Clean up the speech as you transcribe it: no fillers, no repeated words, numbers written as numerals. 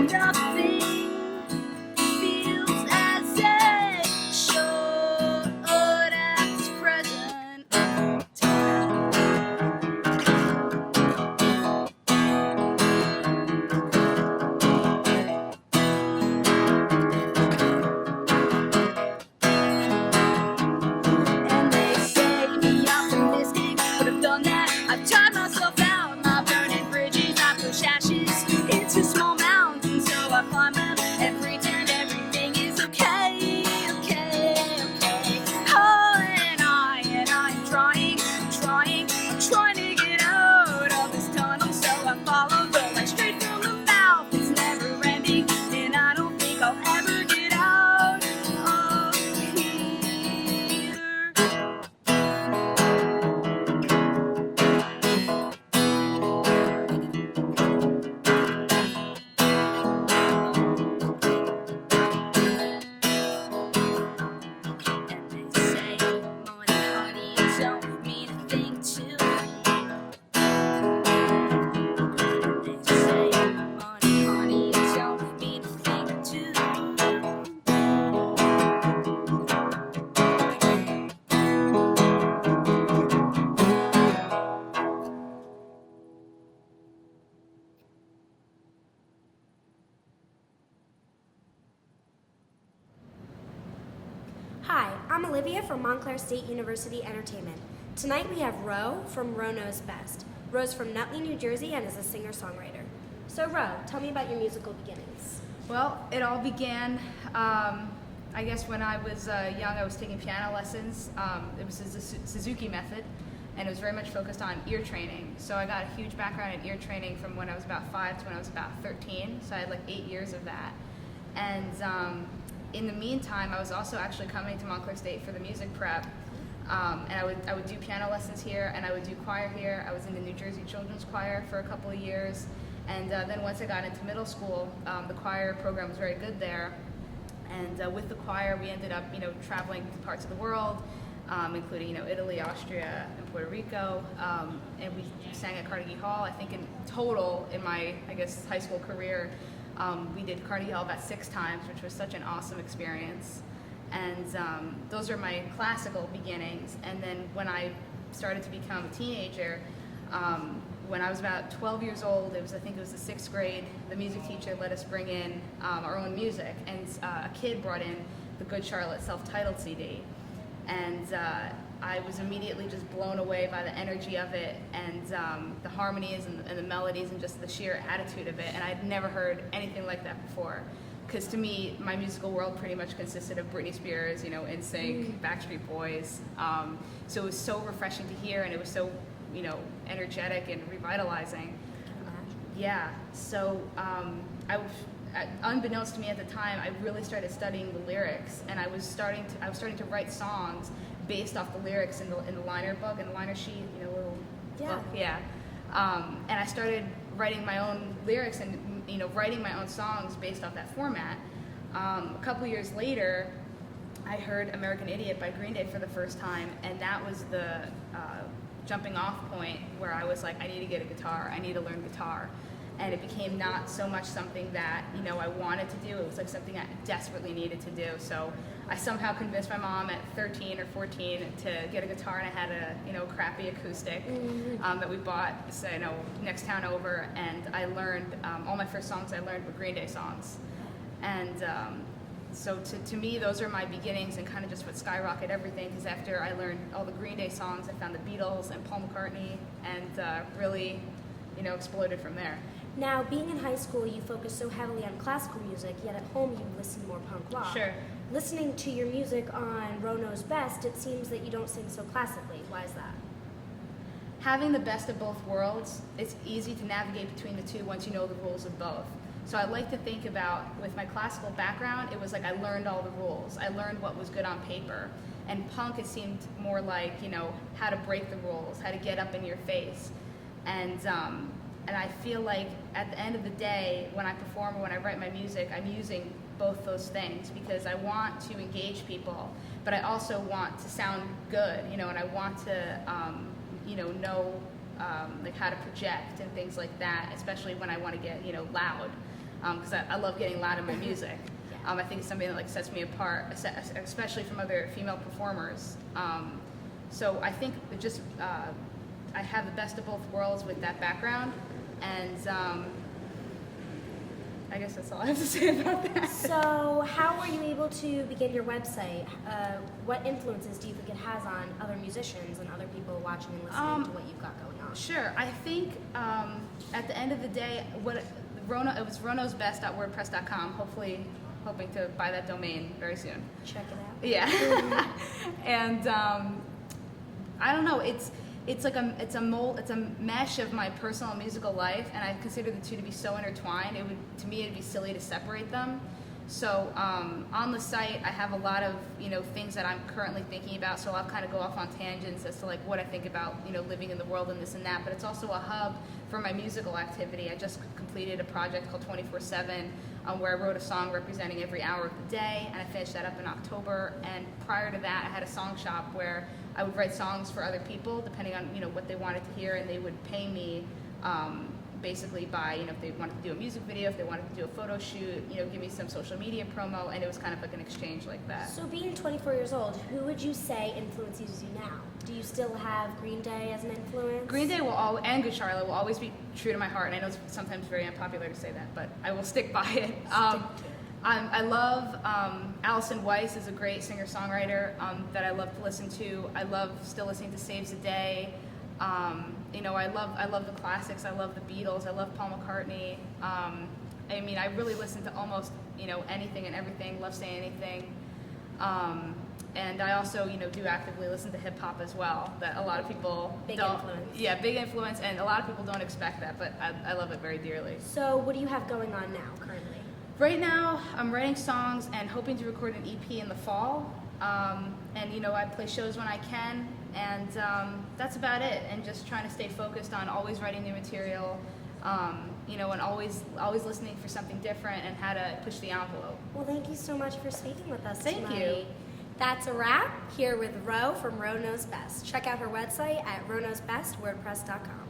Nothing feels as it should at this present time. And they say be optimistic, but I've done that. I've tired myself out, my burning bridges. I push ashes into small mountains, so I climb them and pretend everything is okay, okay, okay. Oh, and I'm trying to get out of this tunnel, so I follow the light straight from the mouth. It's never ending, and I don't think I'll ever get out of here. And they say money, honey, don't mean a thing to me. And they say money, honey, don't mean a thing to me. Hi, I'm Olivia from Montclair State University Entertainment. Tonight we have Ro from Ro Knows Best. Ro's from Nutley, New Jersey and is a singer-songwriter. So Ro, tell me about your musical beginnings. Well, it all began, I guess when I was young. I was taking piano lessons. It was the Suzuki method, and it was very much focused on ear training. So I got a huge background in ear training from when I was about 5 to when I was about 13. So I had like 8 years of that. And in the meantime, I was also actually coming to Montclair State for the music prep. And I would do piano lessons here, and I would do choir here. I was in the New Jersey Children's Choir for a couple of years. And then once I got into middle school, the choir program was very good there. And with the choir, we ended up, traveling to parts of the world, including, Italy, Austria, and Puerto Rico. And we sang at Carnegie Hall. I think in total, in my, high school career, we did Carnegie Hall about 6 times, which was such an awesome experience. And those are my classical beginnings. And then when I started to become a teenager, when I was about 12 years old, I think it was the 6th grade, the music teacher let us bring in our own music, and a kid brought in the Good Charlotte self-titled CD. And I was immediately just blown away by the energy of it, and the harmonies and the melodies and just the sheer attitude of it. And I'd never heard anything like that before. Because to me, my musical world pretty much consisted of Britney Spears, NSYNC, Backstreet Boys. So it was so refreshing to hear, and it was so, energetic and revitalizing. Yeah. So unbeknownst to me at the time, I really started studying the lyrics, and I was starting to write songs based off the lyrics in the liner book and the liner sheet, little book. Yeah. And I started writing my own lyrics and writing my own songs based off that format. A couple years later, I heard American Idiot by Green Day for the first time, and that was the jumping off point where I was like, I need to get a guitar, I need to learn guitar. And it became not so much something that, I wanted to do, it was like something I desperately needed to do. So I somehow convinced my mom at 13 or 14 to get a guitar, and I had a, crappy acoustic that we bought, next town over, and I learned, all my first songs I learned were Green Day songs. And so to me, those are my beginnings and kind of just what skyrocketed everything, because after I learned all the Green Day songs, I found the Beatles and Paul McCartney, and really, exploded from there. Now, being in high school, you focus so heavily on classical music, yet at home you listen more punk rock. Sure. Listening to your music on Ro Knows Best, it seems that you don't sing so classically. Why is that? Having the best of both worlds, it's easy to navigate between the two once you know the rules of both. So I like to think about, with my classical background, it was like I learned all the rules. I learned what was good on paper. And punk, it seemed more like, how to break the rules, how to get up in your face. And I feel like at the end of the day, when I perform or when I write my music, I'm using both those things because I want to engage people, but I also want to sound good, and I want to, know like how to project and things like that, especially when I want to get, loud. because I love getting loud in my music. I think it's something that like sets me apart, especially from other female performers. So I think it just I have the best of both worlds with that background, and I guess that's all I have to say about that. So how were you able to begin your website? What influences do you think it has on other musicians and other people watching and listening to what you've got going on? Sure. I think at the end of the day, it was ronosbest.wordpress.com. Hoping to buy that domain very soon. Check it out. Yeah. And I don't know. It's a mesh of my personal and musical life, and I consider the two to be so intertwined. To me it'd be silly to separate them. So on the site I have a lot of things that I'm currently thinking about. So I'll kind of go off on tangents as to like what I think about living in the world and this and that. But it's also a hub for my musical activity. I just completed a project called 24/7 where I wrote a song representing every hour of the day, and I finished that up in October. And prior to that, I had a song shop where I would write songs for other people, depending on what they wanted to hear, and they would pay me basically by if they wanted to do a music video, if they wanted to do a photo shoot, give me some social media promo, and it was kind of like an exchange like that. So being 24 years old, who would you say influences you now? Do you still have Green Day as an influence? Green Day and Good Charlotte will always be true to my heart, and I know it's sometimes very unpopular to say that, but I will stick by it. I love Alison Weiss is a great singer-songwriter that I love to listen to. I love still listening to Saves the Day. I love the classics. I love the Beatles. I love Paul McCartney. I really listen to almost anything and everything. Love Say Anything. And I also do actively listen to hip hop as well. That a lot of people big don't. Influence. Yeah, big influence, and a lot of people don't expect that, but I love it very dearly. So what do you have going on now currently? Right now, I'm writing songs and hoping to record an EP in the fall. I play shows when I can, and that's about it. And just trying to stay focused on always writing new material, and always listening for something different and how to push the envelope. Well, thank you so much for speaking with us Thank tonight. you. That's a wrap here with Ro from Ro Knows Best. Check out her website at ronosbestwordpress.com.